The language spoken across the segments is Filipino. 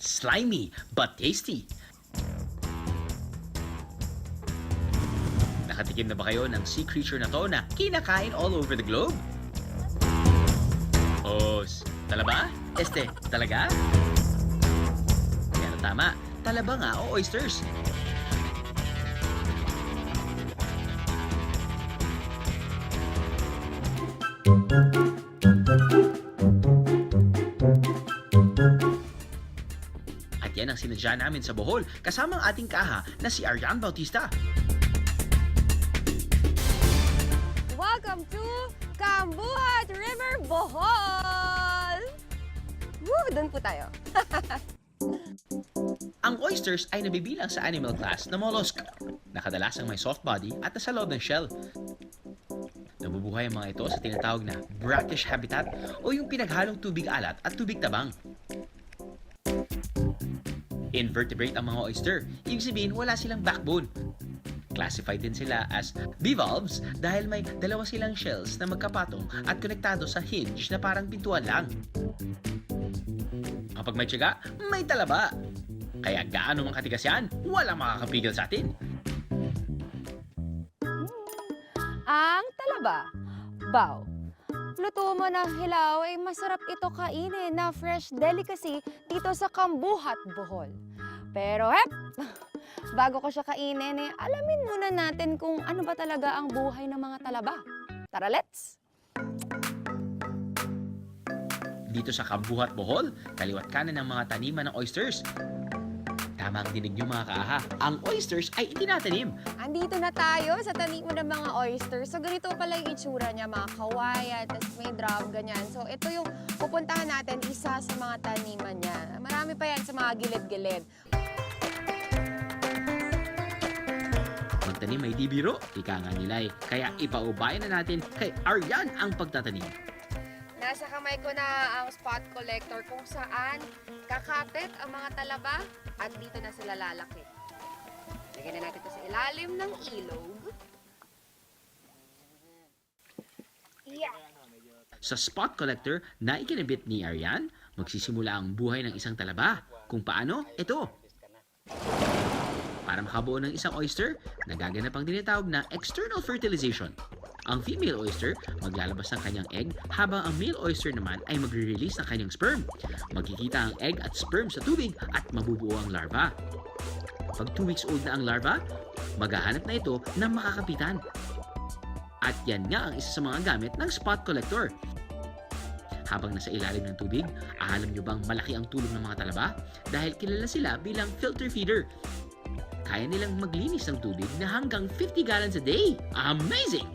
slimy but tasty. Nakatikim na ba kayo ng sea creature na to na kinakain all over the globe? Talaba? Talaga? Pero tama, talaba nga o oysters. At yan ang sinadya namin sa Bohol, kasama ang ating kaha na si Arian Bautista. Welcome to Cambuhat River, Bohol! Woo! Doon po tayo. Ang oysters ay nabibilang sa animal class na mollusk, na kadalasang may soft body at nasa loob ng shell. Nabubuhay ang mga ito sa tinatawag na brackish habitat o yung pinaghalong tubig alat at tubig tabang. Invertebrate ang mga oyster, ibig sabihin wala silang backbone. Classified din sila as bivalves dahil may dalawa silang shells na magkapatong at konektado sa hinge na parang pintuan lang. Kapag may tiyaga, may talaba. Kaya gaano mang katigas yan, walang makakapigil sa atin. Ang talaba. Bao. Luto mo na hilaw ay masarap ito kainin na fresh delicacy dito sa Cambuhat, Bohol. Pero bago ko siya kainin, alamin muna natin kung ano ba talaga ang buhay ng mga talaba. Tara, let's! Dito sa Cambuhat, Bohol, kaliwat kanan ng mga taniman ng oysters. Tama ang dinig nyo mga kaaha, ang oysters ay itinatanim. Andito na tayo sa taniman ng mga oysters. So ganito pala yung itsura niya, mga kawayan, tapos may drum, ganyan. So ito yung pupuntahan natin, isa sa mga taniman niya. Marami pa yan sa mga gilid-gilid. Magtanim ay di biro, ika nga nila eh. Kaya ipaubayan na natin kay Arian ang pagtatanim. Nasa kamay ko na ang spot collector kung saan kakapit ang mga talaba at dito na sila lalaki. Lagyan na natin ito sa ilalim ng ilog. Yeah. Sa spot collector na ikinabit ni Arian, magsisimula ang buhay ng isang talaba. Kung paano? Ito. Para makabuo ng isang oyster, nagaganap ang tinatawag na external fertilization. Ang female oyster maglalabas ng kanyang egg habang ang male oyster naman ay magre-release ng kanyang sperm. Magkikita ang egg at sperm sa tubig at mabubuo ang larva. Pag 2 weeks old na ang larva, maghahanap na ito ng makakapitan. At yan nga ang isa sa mga gamit ng spot collector. Habang nasa ilalim ng tubig, alam nyo bang malaki ang tulong ng mga talaba? Dahil kilala sila bilang filter feeder. Kaya nilang maglinis ng tubig na hanggang 50 gallons a day. Amazing!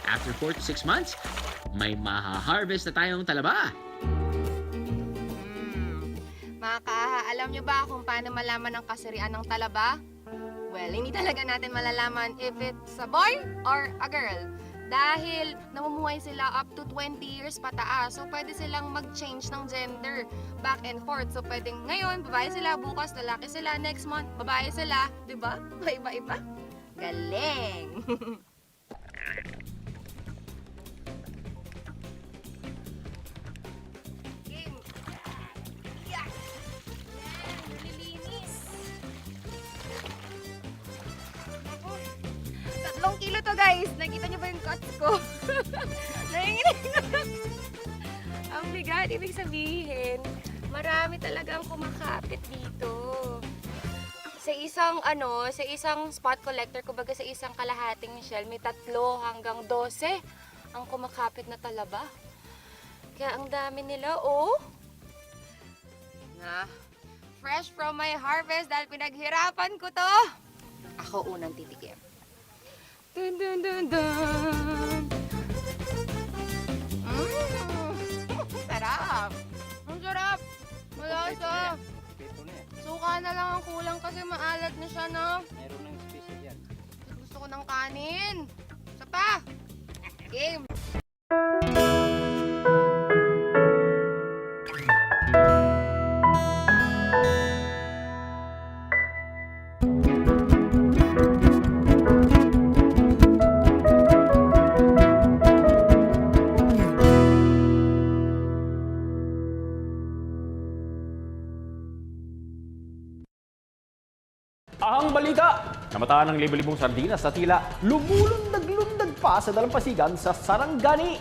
After 4 to 6 months, may maha-harvest na tayong talaba. Mga kaha, alam nyo ba kung paano malaman ang kasarian ng talaba? Well, hindi talaga natin malalaman if it's a boy or a girl. Dahil namumuhay sila up to 20 years pataas. So, pwede silang mag-change ng gender back and forth. So, pwedeng ngayon, babae sila, bukas lalaki sila, next month, babae sila. Diba? Iba-iba. Galing! Game. Yeah. Yan, nililinis. Ako. 3 kilo to, guys. Nakita niyo ba yung cuts ko? Nanginginig na. Ang bigat, ibig sabihin, marami talagang kumakapit dito. Sa isang spot collector, kumbaga sa isang kalahating shell, may 3 hanggang 12 ang kumakapit na talaba. Kaya ang dami nila, oh. Na, fresh from my harvest dahil pinaghirapan ko to. Ako unang titikim. Dun dun dun dun. Sarap. Ang sarap. Malasa. Suka na lang ang kulang kasi maalat na siya, no? Meron ng special yan. Gusto ko ng kanin. Isa pa. Game. Kamataan ng libo-libong sardinas na tila lumulundag-lundag pa sa dalampasigan sa Sarangani.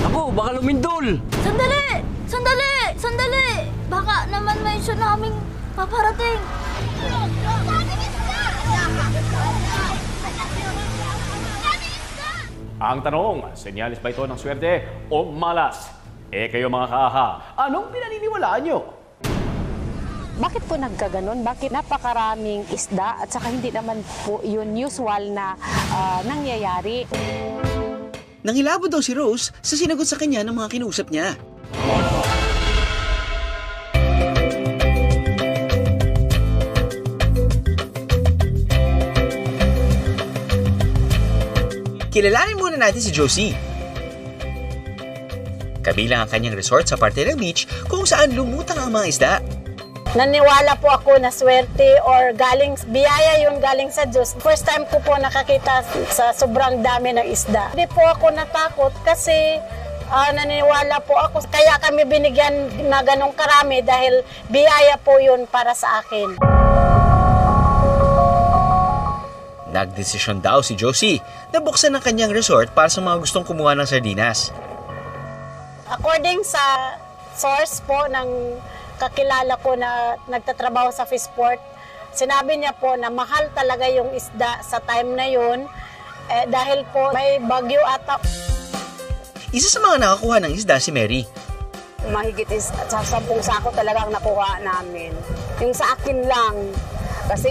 Ako, baka lumindol! Sandali! Sandali! Sandali! Baka naman may tsunaming paparating. Ang tanong, senyalis ba ito ng swerte o malas? Kayo mga kaaha, anong pinaniniwalaan nyo? Bakit po nagkaganon? Bakit napakaraming isda at saka hindi naman po yun usual na nangyayari? Nangilabot daw si Rose sa sinagot sa kanya ng mga kinuusap niya. Kilalanin muna natin si Josie. Kabilang ang kanyang resort sa parte ng beach kung saan lumutang ang mga isda. Naniwala po ako na swerte or biyaya yun galing sa Diyos. First time ko po nakakita sa sobrang dami ng isda. Hindi po ako natakot kasi naniwala po ako. Kaya kami binigyan na ganong karami dahil biyaya po yun para sa akin. Nagdesisyon daw si Josie na buksan ang kanyang resort para sa mga gustong kumuha ng sardinas. According sa source po ng kakilala ko na nagtatrabaho sa Fishport, sinabi niya po na mahal talaga yung isda sa time na yun dahil po may bagyo ata. Isa sa mga nakakuha ng isda si Mary. Mahigit sa 10 sako talagang nakuha namin. Yung sa akin lang, kasi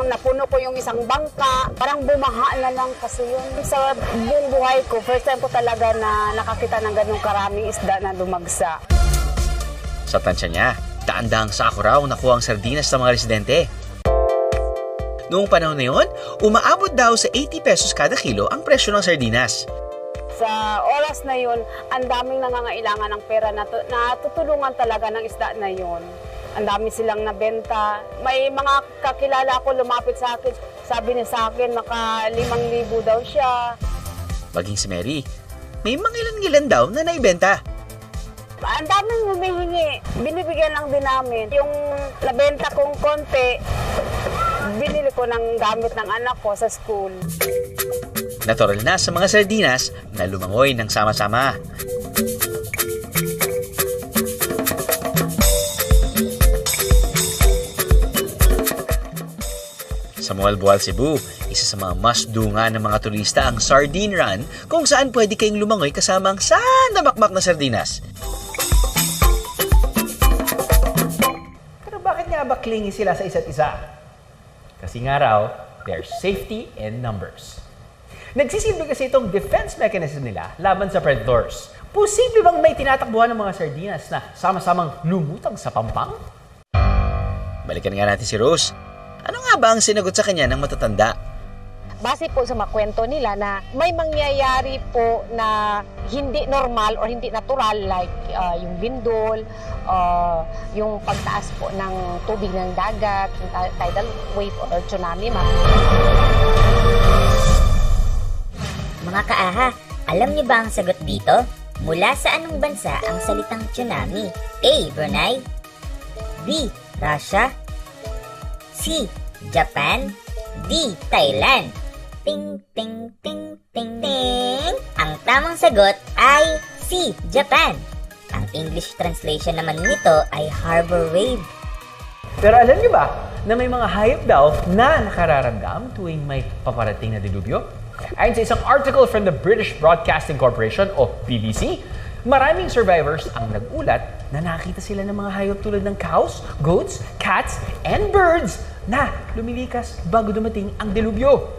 napuno ko yung isang bangka, parang bumaha na lang kasi yun. Sa buong buhay ko, first time ko talaga na nakakita ng ganung karaming isda na lumagsa. Sa tansya niya, daan-daang sako raw nakuha ang sardinas ng mga residente. Noong panahon na yun, umaabot daw sa 80 pesos kada kilo ang presyo ng sardinas. Sa oras na yun, ang daming nangangailangan ng pera na natutulungan talaga ng isda na yun. Ang dami silang nabenta. May mga kakilala ko lumapit sa akin. Sabi niya sa akin, naka 5,000 daw siya. Maging si Mary, may mga ilan-ilan daw na naibenta. Ang daming humihingi. Binibigyan lang din namin. Yung nabenta kong konti, binili ko ng gamit ng anak ko sa school. Natural na sa mga sardinas na lumangoy ng sama-sama. Sa Mualboal, Cebu, isa sa mga masdungan ng mga turista ang Sardine Run kung saan pwede kayong lumangoy kasama ang sandamakmak na sardinas. Pero bakit nga ba clingy sila sa isa't isa? Kasi nga raw, there's safety in numbers. Nagsisilbi kasi itong defense mechanism nila laban sa predators. Posible bang may tinatakbuhan ng mga sardinas na sama-samang lumutang sa pampang? Balikan nga natin si Rose. Ano nga ba ang sinagot sa kanya ng matatanda? Base po sa mga kwento nila na may mangyayari po na hindi normal or hindi natural like yung lindol, yung pagtaas po ng tubig ng dagat, yung tidal wave or tsunami. Mga kaaha, alam niyo ba ang sagot dito? Mula sa anong bansa ang salitang tsunami? A. Brunei, B. Russia, C. Japan, D. Thailand. Ting, ting, ting, ting, ting. Ang tamang sagot ay C. Japan. Ang English translation naman nito ay harbor wave. Pero alam niyo ba na may mga hayop daw na nakararamdam tuwing may paparating na dilubyo? Ayon sa isang article from the British Broadcasting Corporation o BBC, maraming survivors ang nagulat na nakita sila ng mga hayop tulad ng cows, goats, cats, and birds na lumilikas bago dumating ang dilubyo.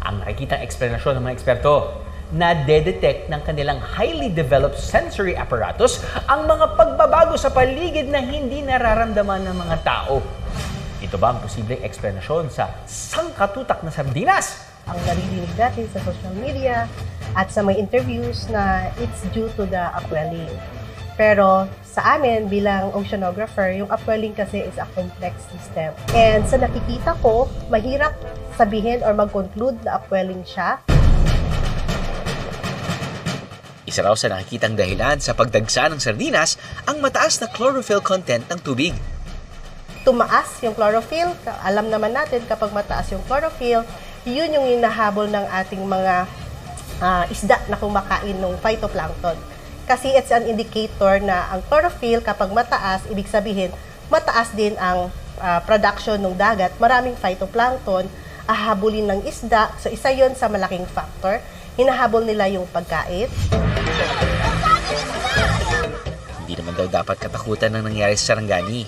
Ang nakikitang eksplanasyon ng mga eksperto, na-detect ng kanilang highly developed sensory apparatus ang mga pagbabago sa paligid na hindi nararamdaman ng mga tao. Ito ba ang posibleng eksplanasyon sa sangkatutak na sardinas? Ang naririnig natin sa social media at sa mga interviews na it's due to the upwelling. Pero sa amin bilang oceanographer, yung upwelling kasi is a complex system. And sa nakikita ko, mahirap sabihin or mag-conclude na upwelling siya. Isa raw sa nakikitang dahilan sa pagdagsa ng sardinas ang mataas na chlorophyll content ng tubig. tumaas yung chlorophyll. Alam naman natin kapag mataas yung chlorophyll, yun yung hinahabol ng ating mga isda na kumakain ng phytoplankton. Kasi it's an indicator na ang chlorophyll kapag mataas, ibig sabihin mataas din ang production ng dagat. Maraming phytoplankton, ahabulin ng isda. So isa yon sa malaking factor. Hinahabol nila yung pagkain. Hindi naman daw dapat katakutan ng nangyari sa Sarangani.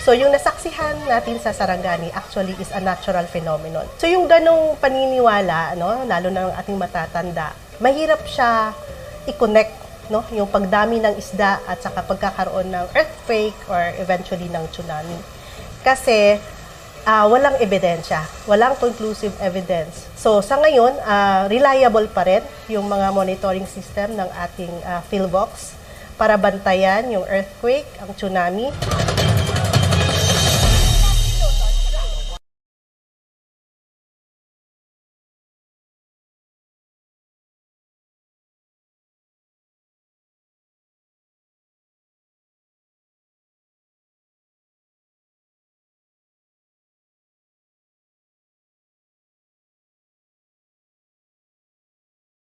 So yung nasaksihan natin sa Sarangani actually is a natural phenomenon. So yung ganong paniniwala, lalo na ng ating matatanda, mahirap siya i-connect, yung pagdami ng isda at saka pagkakaroon ng earthquake or eventually ng tsunami. Kasi walang ebidensya, walang conclusive evidence. So sa ngayon, reliable pa rin yung mga monitoring system ng ating PhilVox para bantayan yung earthquake, ang tsunami.